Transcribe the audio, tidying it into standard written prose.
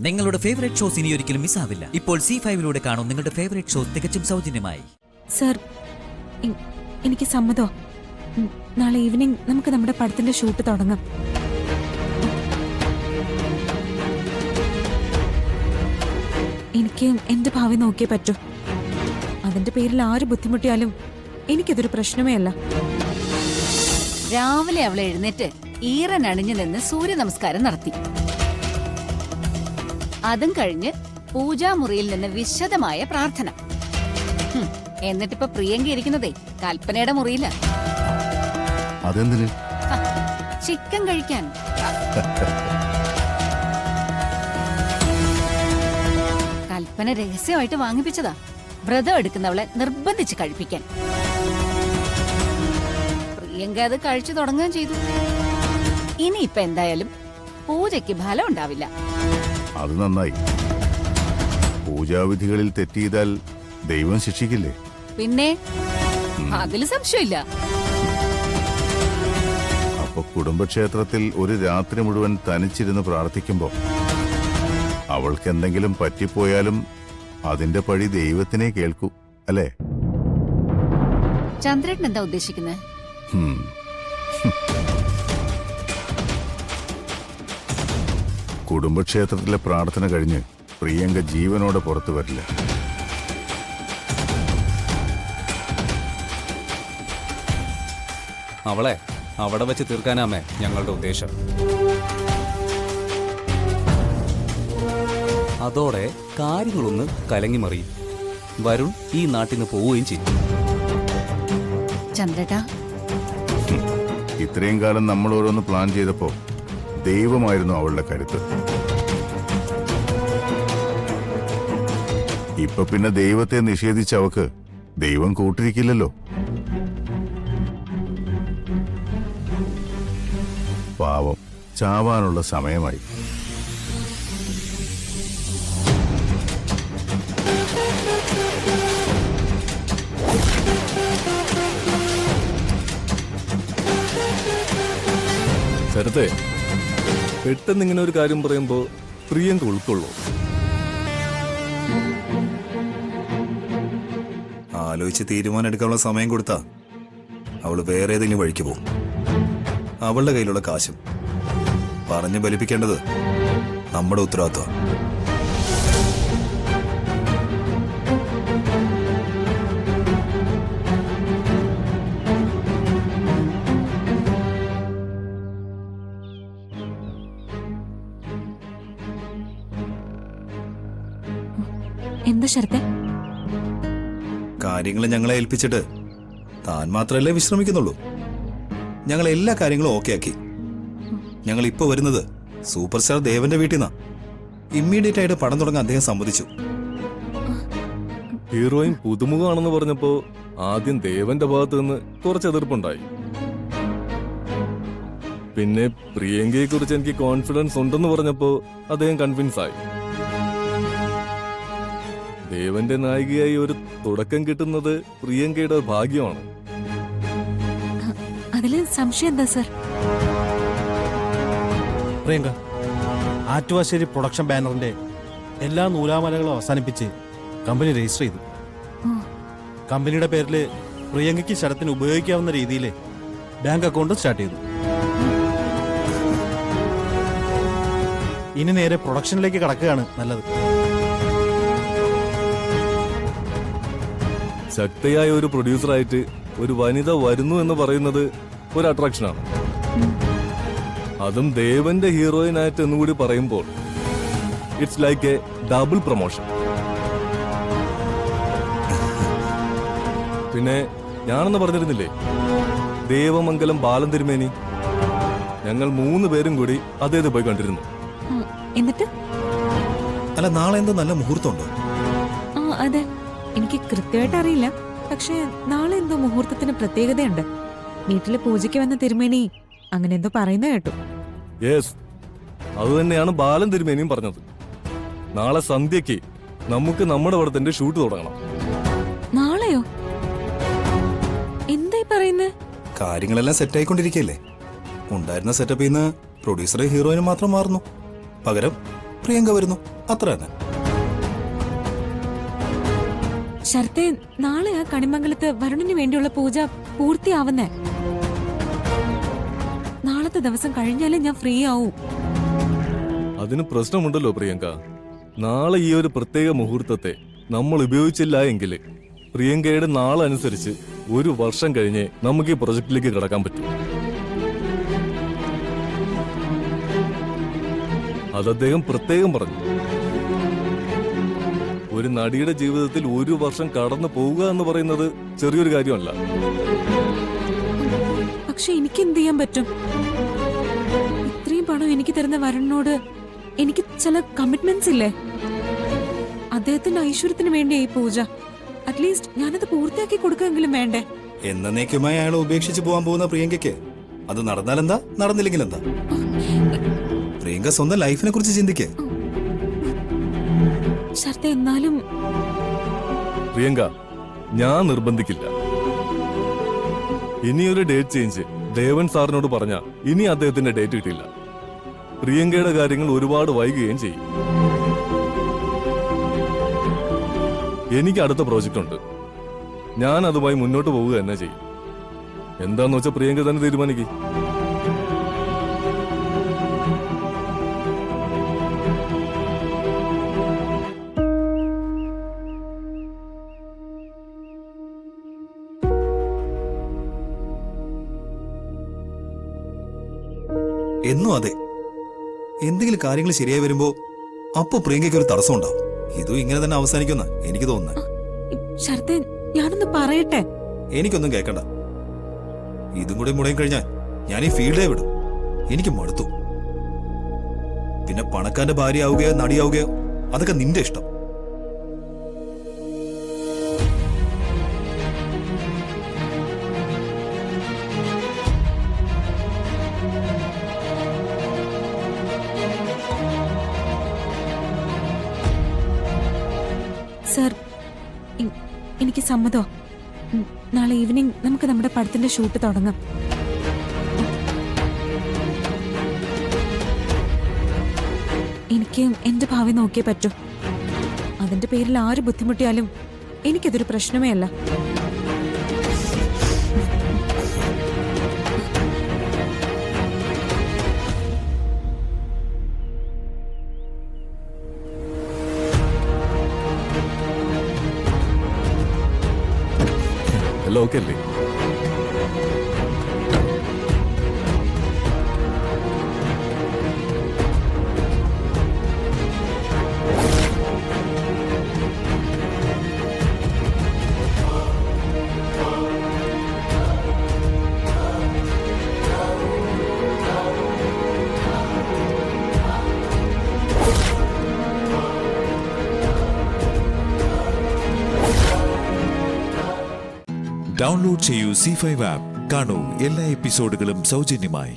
നിങ്ങളുടെ favourite shows ഇനി ഒരിക്കലും മിസ്സാവില്ല. ഇപ്പോൾ C5 കാണും നിങ്ങളുടെ ഫേവറേറ്റ് ഷോസ് തികച്ചും സൗജന്യമായി. സർ, എനിക്ക് സമ്മതോ. നാളെ ഈവനിങ് നമുക്ക് നമ്മുടെ പടത്തിന്റെ ഷൂട്ട് തുടങ്ങാം. എനിക്ക് എന്റെ ഭാവി നോക്കിയേ പറ്റൂ. അതിന്റെ പേരിൽ ആര് ബുദ്ധിമുട്ടിയാലും എനിക്കതൊരു പ്രശ്നമേ അല്ല. രാവിലെ അവൾ എഴുന്നേറ്റ് ഈറനണിഞ്ഞു നിന്ന് സൂര്യ നമസ്കാരം നടത്തി. അതും കഴിഞ്ഞ് പൂജാമുറിയിൽ നിന്ന് വിശദമായ പ്രാർത്ഥന. എന്നിട്ടിപ്പോ പ്രിയങ്ക ഇരിക്കുന്നതേ കൽപ്പനയുടെ മുറിയില്ല. അതെന്തിന്? ചിക്കൻ കഴിക്കാൻ. കൽപ്പന രഹസ്യമായിട്ട് വാങ്ങിപ്പിച്ചതാ, വ്രതം എടുക്കുന്നവളെ നിർബന്ധിച്ച് കഴിപ്പിക്കാൻ. പ്രിയങ്ക അത് കഴിച്ചു തുടങ്ങുകയും ചെയ്തു. ഇനിയിപ്പൊ എന്തായാലും പൂജയ്ക്ക് ഫലം ഉണ്ടാവില്ല. അത് നന്നായി. പൂജാവിധികളിൽ തെറ്റിയതാൽ ദൈവം ശിക്ഷിക്കില്ലേ? പിന്നെ അതിൽ സംശയമില്ല. അപ്പൊ കുടുംബക്ഷേത്രത്തിൽ ഒരു രാത്രി മുഴുവൻ തനിച്ചിരുന്ന് പ്രാർത്ഥിക്കുമ്പോ അവൾക്ക് എന്തെങ്കിലും പറ്റിപ്പോയാലും അതിന്റെ പഴി ദൈവത്തിനെ കേൾക്കൂ, അല്ലേ? ചന്ദ്രൻ എന്താ ഉദ്ദേശിക്കുന്നത്? കുടുംബക്ഷേത്രത്തിലെ പ്രാർത്ഥന കഴിഞ്ഞ് പ്രിയങ്ക ജീവനോടെ പുറത്തു വരില്ല. അവളെ അവിടെ വെച്ച് തീർക്കാനാമേ ഞങ്ങളുടെ ഉദ്ദേശം. അതോടെ കാര്യങ്ങളൊന്ന് കലങ്ങി മറിയും. വരുൺ ഈ നാട്ടിൽ നിന്ന് പോവുകയും ചെയ്യും. ചന്ദ്രേട്ടാ, ഇത്രയും കാലം നമ്മൾ ഓരോന്ന് പ്ലാൻ ചെയ്തപ്പോ ദൈവമായിരുന്നു അവളുടെ കരുത്ത്. ഇപ്പൊ പിന്നെ ദൈവത്തെ നിഷേധിച്ച അവക്ക് ദൈവം കൂട്ടിരിക്കില്ലല്ലോ. പാവം, ചാവാനുള്ള സമയമായി. ശരത്തെ, പെട്ടെന്ന് ഇങ്ങനെ ഒരു കാര്യം പറയുമ്പോ പ്രിയങ്ക ഉൾക്കൊള്ളൂ. ആലോചിച്ച് തീരുമാനം എടുക്കാനുള്ള സമയം കൊടുത്താ അവള് വേറെ ഏതെങ്കിലും വഴിക്ക് പോകും. അവളുടെ കയ്യിലുള്ള കാശും പറഞ്ഞു ബലിപ്പിക്കേണ്ടത് നമ്മുടെ ഉത്തരവാദിത്വം. എന്താ ശരത്തെ? കാര്യങ്ങൾ ഞങ്ങളെ ഏൽപ്പിച്ചിട്ട് താൻ മാത്രമല്ലേ വിശ്രമിക്കുന്നുള്ളൂ. ഞങ്ങൾ എല്ലാ കാര്യങ്ങളും ഓക്കെ ആക്കി. ഞങ്ങൾ ഇപ്പൊ വരുന്നത് സൂപ്പർ സ്റ്റാർ ദേവന്റെ വീട്ടിൽ നിന്നാ. ഇമ്മീഡിയറ്റ് ആയിട്ട് പടം തുടങ്ങാൻ അദ്ദേഹം സമ്മതിച്ചു. ഹീറോയിൻ പുതുമുഖമാണെന്ന് പറഞ്ഞപ്പോ ആദ്യം ദേവന്റെ ഭാഗത്ത് നിന്ന് കുറച്ച് എതിർപ്പുണ്ടായി. പിന്നെ പ്രിയങ്കയെ കുറിച്ച് എനിക്ക് കോൺഫിഡൻസ് ഉണ്ടെന്ന് പറഞ്ഞപ്പോ അദ്ദേഹം കൺവിൻസ് ആയി. ദേവന്റെ നായികയായി ഒരു തുടക്കം കിട്ടുന്നത് പ്രിയങ്കയുടെ ഭാഗ്യമാണ്. അതില് സംശയം എന്താ സർ? പ്രിയങ്ക, ആറ്റുവാശ്ശേരി പ്രൊഡക്ഷൻ ബാനറിന്റെ എല്ലാ നൂലാമലകളും അവസാനിപ്പിച്ച് കമ്പനി രജിസ്റ്റർ ചെയ്തു. കമ്പനിയുടെ പേരിൽ പ്രിയങ്കയ്ക്ക് ശരത്തിന് ഉപയോഗിക്കാവുന്ന രീതിയിൽ ബാങ്ക് അക്കൗണ്ട് സ്റ്റാർട്ട് ചെയ്തു. ഇനി നേരെ പ്രൊഡക്ഷനിലേക്ക് കടക്കുകയാണ് നല്ലത്. ശക്തിയായ ഒരു പ്രൊഡ്യൂസറായിട്ട് ഒരു വനിത വരുന്നു എന്ന് പറയുന്നത് ഒരു അട്രാക്ഷനാണ്. അതും ദേവന്റെ ഹീറോയിനായിട്ട് എന്നുകൂടി പറയുമ്പോൾ it's like A double promotion. പിന്നെ ഞാനെന്ന് പറഞ്ഞിരുന്നില്ലേ, ദേവമംഗലം ബാലൻ തിരുമേനി, ഞങ്ങൾ 3 പേരും കൂടി അദ്ദേഹത്തെ പോയി കണ്ടിരുന്നു. എന്നിട്ട് അല്ല, നാളെ എന്തോ നല്ല മുഹൂർത്തമുണ്ടോ? അതെ, എനിക്ക് കൃത്യമായിട്ട് അറിയില്ല. പക്ഷെ നാളെ എന്തോ മുഹൂർത്തത്തിന് പ്രത്യേകതയുണ്ട്. വീട്ടില് പൂജയ്ക്ക് വന്ന തിരുമേനി അങ്ങനെ എന്തോ പറയുന്ന കേട്ടു. യെസ്, അത് തന്നെയാണ് ബാലൻ തിരുമേനിയും പറഞ്ഞത്. നാളെ സന്ധ്യയ്ക്ക് നമുക്ക് നമ്മുടെ പടത്തിന്റെ ഷൂട്ട് തുടങ്ങണം. നാളെയോ? എന്തായി പറയുന്നേ? കാര്യങ്ങളെല്ലാം സെറ്റ് ആയിക്കൊണ്ടിരിക്കുകയല്ലേ. ഉണ്ടായിരുന്ന സെറ്റപ്പിൽ നിന്ന് പ്രൊഡ്യൂസറെ ഹീറോയിനും മാത്രം മാറുന്നു. പകരം പ്രിയങ്ക വരുന്നു, അത്ര തന്നെ. ശരത്തെ, നാളെ ആ കണിമംഗലത്ത് വരുണിന് വേണ്ടിയുള്ള പൂജ പൂർത്തിയാവുന്നേ. നാളത്തെ ദിവസം കഴിഞ്ഞാലേ ഞാൻ ഫ്രീ ആവൂ. അതിന് പ്രശ്നമുണ്ടല്ലോ പ്രിയങ്ക. നാളെ ഈ ഒരു പ്രത്യേക മുഹൂർത്തത്തെ നമ്മൾ ഉപയോഗിച്ചില്ല എങ്കിൽ പ്രിയങ്കയുടെ നാളനുസരിച്ച് 1 വർഷം കഴിഞ്ഞേ നമുക്ക് ഈ പ്രൊജക്റ്റിലേക്ക് കടക്കാൻ പറ്റും. അത് അദ്ദേഹം പ്രത്യേകം പറഞ്ഞു. ഒരു നടിയുടെ ജീവിതത്തിൽ 1 വർഷം കടന്നു പോവുക എന്ന് പറയുന്നത് ചെറിയൊരു കാര്യമല്ല. പക്ഷെ എനിക്ക് എന്ത് ചെയ്യാൻ പറ്റും? ഇത്രയും പണം എനിക്ക് തരുന്ന വരുണിനോട് എനിക്ക് ചില കമ്മിറ്റ്മെന്റ്സ് ഇല്ലേ? അദ്ദേഹത്തിന്റെ ഐശ്വര്യത്തിന് വേണ്ടിയാ ഈ പൂജ. അറ്റ്ലീസ്റ്റ് ഞാനത് പൂർത്തിയാക്കി കൊടുക്കെങ്കിലും വേണ്ടേ? എന്നേക്കുമായി അയാളെ ഉപേക്ഷിച്ച് പോകാൻ പോകുന്ന പ്രിയങ്കയ്ക്ക് അത് നടന്നാലെന്താ, നടന്നില്ലെങ്കിൽ എന്താ? പ്രിയങ്ക സ്വന്തം ലൈഫിനെ കുറിച്ച് ചിന്തിക്കേ. ശരത്തെ, എന്നാലും പ്രിയങ്ക, ഞാൻ നിർബന്ധിക്കില്ല. ഇനിയൊരു ഡേറ്റ് ചേഞ്ച് ദേവൻ സാറിനോട് പറഞ്ഞ ഇനി അദ്ദേഹത്തിന്റെ ഡേറ്റ് കിട്ടില്ല. പ്രിയങ്കയുടെ കാര്യങ്ങൾ ഒരുപാട് വൈകുകയും ചെയ്യും. എനിക്ക് അടുത്ത പ്രോജക്റ്റ് ഉണ്ട്. ഞാൻ അതുമായി മുന്നോട്ട് പോവുക തന്നെ ചെയ്യും. എന്താന്ന് വെച്ചാൽ പ്രിയങ്ക തന്നെ തീരുമാനിക്കും. എന്നും അതെ, എന്തെങ്കിലും കാര്യങ്ങൾ ശരിയായി വരുമ്പോ അപ്പൊ പ്രിയങ്കയ്ക്ക് ഒരു തടസ്സം ഉണ്ടാവും. ഇതും ഇങ്ങനെ തന്നെ അവസാനിക്കുന്ന എനിക്ക് തോന്നുന്നത്. ശരത്തെ, ഞാനൊന്ന് പറയട്ടെ. എനിക്കൊന്നും കേൾക്കണ്ട. ഇതും കൂടെ മുടങ്ങി കഴിഞ്ഞാൽ ഞാൻ ഈ ഫീൽഡേ വിടും. എനിക്ക് മടുത്തു. പിന്നെ പണക്കാരന്റെ ഭാര്യ ആവുകയോ നടിയാവുകയോ അതൊക്കെ നിന്റെ ഇഷ്ടം. സർ, എനിക്ക് സമ്മതോ? നാളെ ഈവനിങ് നമുക്ക് നമ്മുടെ പടത്തിന്റെ ഷൂട്ട് തുടങ്ങാം. എനിക്ക് എന്റെ ഭാവി നോക്കിയേ പറ്റൂ. അതിന്റെ പേരിൽ ആര് ബുദ്ധിമുട്ടിയാലും എനിക്കതൊരു പ്രശ്നമേ അല്ല. എല്ലാം ഓക്കെ അല്ലേ? ഡൗൺലോഡ് ചെയ്യൂ C5 ആപ്പ്. കാണൂ എല്ലാ എപ്പിസോഡുകളും സൗജന്യമായി.